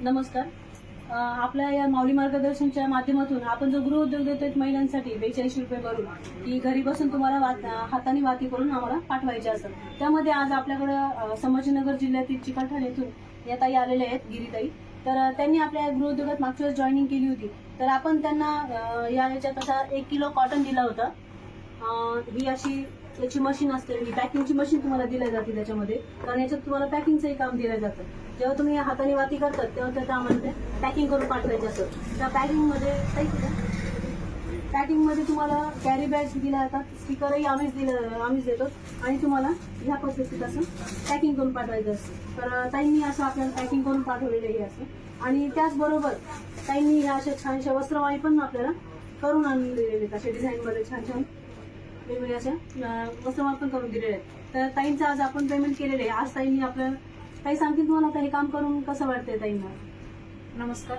नमस्कार. आपल्या या माऊली मार्गदर्शनच्या माध्यमातून आपण जो गृहउद्योग देतोय महिलांसाठी 42 रुपये भरून की घरी बसून तुम्हाला हाताने वाती करून आम्हाला पाठवायचे असतात. त्यामध्ये आज आपल्याकडे संभाजीनगर जिल्ह्यातील चिकलठाण येथून या ताई आलेल्या आहेत, गिरीताई. तर त्यांनी आपल्या गृहउद्योगात मागच्या वेळेस जॉईनिंग केली होती. तर आपण त्यांना याच्यात असा 1 किलो कॉटन दिला होता. ही अशी याची मशीन असते, ही पॅकिंगची मशीन तुम्हाला दिली जाते त्याच्यामध्ये, कारण याच्यात तुम्हाला पॅकिंगचंही काम दिलं जातं. जेव्हा तुम्ही हाताने वाती करतात तेव्हा त्याचं आम्हाला पॅकिंग करून पाठवायचं असतं. त्या पॅकिंगमध्ये तुम्हाला कॅरी बॅग्स दिल्या जातात, स्टिकरही आम्हीच देतो आणि तुम्हाला ह्या पद्धतीत असं पॅकिंग करून पाठवायचं असतं. तर ताईंनी असं आपल्याला पॅकिंग करून पाठवलेलं असतं. आणि त्याचबरोबर ताईंनी ह्या अशा छानशा वस्त्रवाळी पण आपल्याला करून आणलेले आहेत. अशा डिझाईनमध्ये छान छान वेगवेगळ्या अशा वस्त्रवाळी पण करून दिलेले आहेत. तर ताईंचं आज आपण पेमेंट केलेलं आहे. आज ताईंनी आपल्याला काही सांगतील तुम्हाला आता हे काम करून कसं वाटतंय ताईंना? नमस्कार.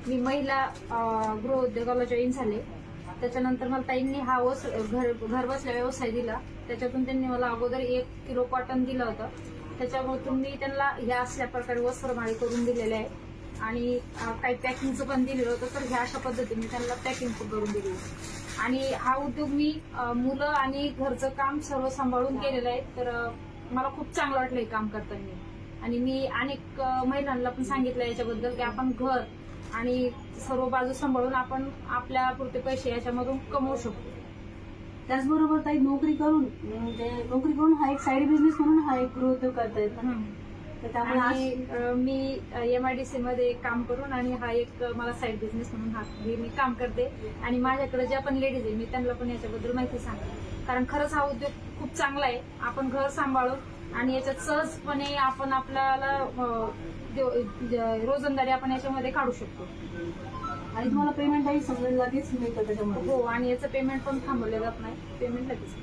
मी महिला गृहउद्योगाला जॉईन झाले. त्याच्यानंतर मला ताईंनी हा घर बसल्या व्यवसाय दिला. त्याच्यातून त्यांनी मला अगोदर 1 किलो कॉटन दिलं होतं. त्याच्यामधून मी त्यांना ह्या असल्या प्रकारे वस्त्रमाळी करून दिलेले आहे आणि काही पॅकिंगचं पण दिलेलं होतं. तर ह्या अशा पद्धतीने त्यांना पॅकिंग पण करून दिली. आणि हा उद्योग मी मुलं आणि घरचं काम सर्व सांभाळून केलेलं आहे. तर मला खूप चांगलं वाटलं हे काम करताना. आणि मी अनेक महिलांना पण सांगितलं याच्याबद्दल की आपण घर आणि सर्व बाजू सांभाळून आपण आपल्या पुरते पैसे याच्यामधून कमवू शकतो. त्याचबरोबर ताई नोकरी करून हा एक साईड बिझनेस म्हणून हा एक गृहउद्योग करतायत. तर त्यामुळे मी MIDC मध्ये काम करून आणि हा एक मला साईड बिझनेस म्हणून हे मी काम करते. आणि माझ्याकडे ज्या पण लेडीज आहे मी त्यांना पण याच्याबद्दल माहिती सांगते, कारण खरंच हा उद्योग खूप चांगला आहे. आपण घर सांभाळून आणि याच्यात सहजपणे आपण आपल्याला रोजंदारी आपण याच्यामध्ये काढू शकतो. आणि तुम्हाला पेमेंटही समजेल लगेच मिळतं त्याच्यामध्ये. हो, आणि याचं पेमेंट पण थांबवलं जात नाही, पेमेंट लगेच.